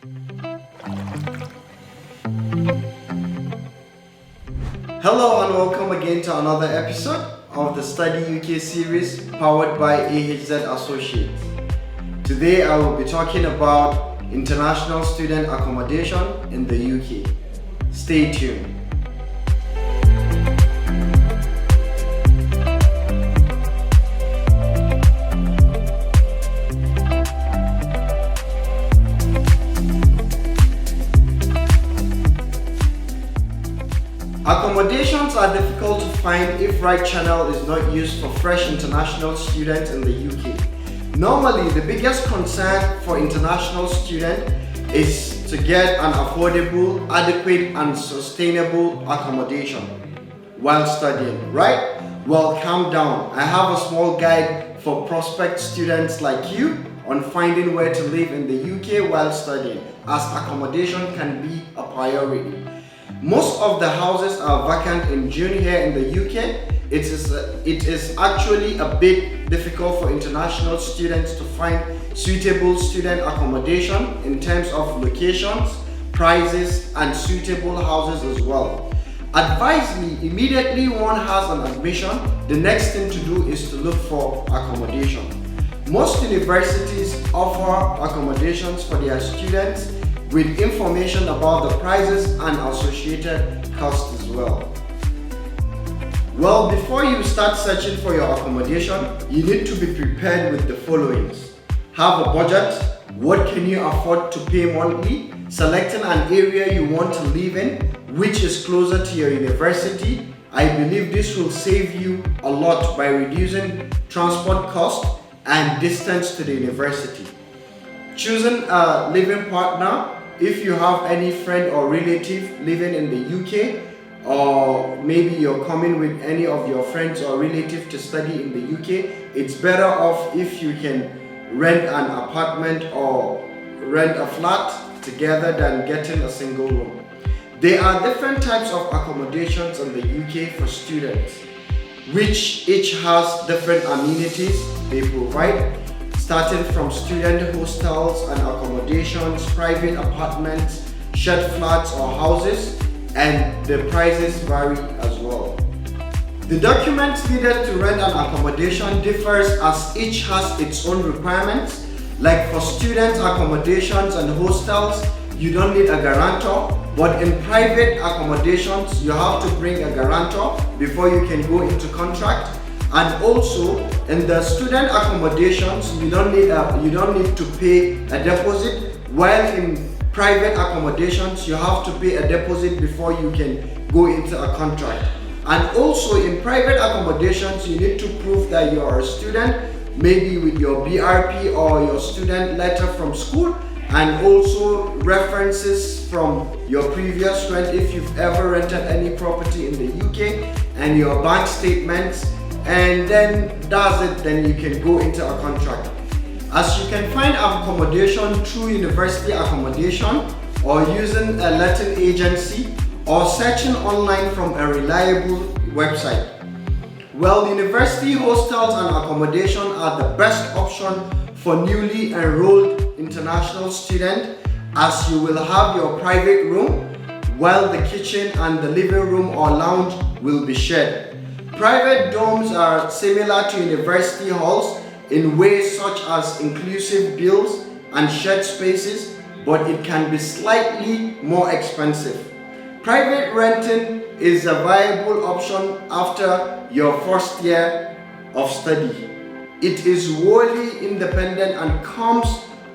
Hello and welcome again to another episode of the Study UK series powered by AHZ Associates. Today I will be talking about international student accommodation in the UK. Stay tuned. Accommodations are difficult to find if right channel is not used for fresh international students in the UK. Normally, the biggest concern for international students is to get an affordable, adequate and sustainable accommodation while studying, right? Well, calm down. I have a small guide for prospect students like you on finding where to live in the UK while studying, as accommodation can be a priority. Most of the houses are vacant in June here in the UK. It is actually a bit difficult for international students to find suitable student accommodation in terms of locations, prices, and suitable houses as well. Advise me, immediately one has an admission, the next thing to do is to look for accommodation. Most universities offer accommodations for their students with information about the prices and associated costs as well. Well, before you start searching for your accommodation, you need to be prepared with the followings. Have a budget. What can you afford to pay monthly? Selecting an area you want to live in, which is closer to your university. I believe this will save you a lot by reducing transport costs and distance to the university. Choosing a living partner. If you have any friend or relative living in the UK, or maybe you're coming with any of your friends or relatives to study in the UK, it's better off if you can rent an apartment or rent a flat together than getting a single room. There are different types of accommodations in the UK for students, which each has different amenities they provide, starting from student hostels and accommodations, private apartments, shared flats or houses, and the prices vary as well. The documents needed to rent an accommodation differs as each has its own requirements. Like for student accommodations and hostels, you don't need a guarantor, but in private accommodations, you have to bring a guarantor before you can go into contract. And also in the student accommodations, you don't need to pay a deposit, while in private accommodations you have to pay a deposit before you can go into a contract. And also in private accommodations, you need to prove that you are a student, maybe with your BRP or your student letter from school, and also references from your previous rent if you've ever rented any property in the UK, and your bank statements. And then that's it, then you can go into a contract. As you can find accommodation through university accommodation or using a letting agency or searching online from a reliable website. Well, university hostels and accommodation are the best option for newly enrolled international students, as you will have your private room while the kitchen and the living room or lounge will be shared. Private dorms are similar to university halls in ways such as inclusive bills and shared spaces, but it can be slightly more expensive. Private renting is a viable option after your first year of study. It is wholly independent and comes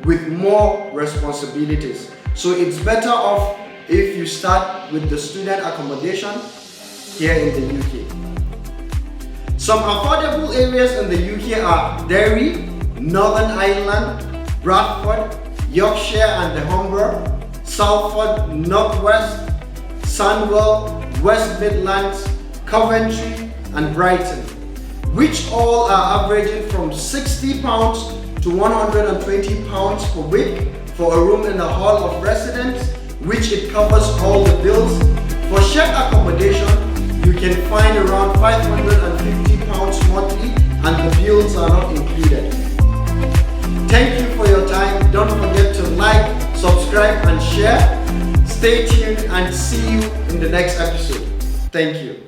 with more responsibilities. So it's better off if you start with the student accommodation here in the UK. Some affordable areas in the UK are Derry, Northern Ireland, Bradford, Yorkshire and the Humber, Salford, Northwest, Sandwell, West Midlands, Coventry and Brighton, which all are averaging from £60 to £120 per week for a room in the hall of residence, which it covers all the bills. For shared accommodation, you can find around £550 monthly and the bills are not included. Thank you for your time. Don't forget to like, subscribe subscribe and share. Stay tuned and see you in the next episode. Thank you.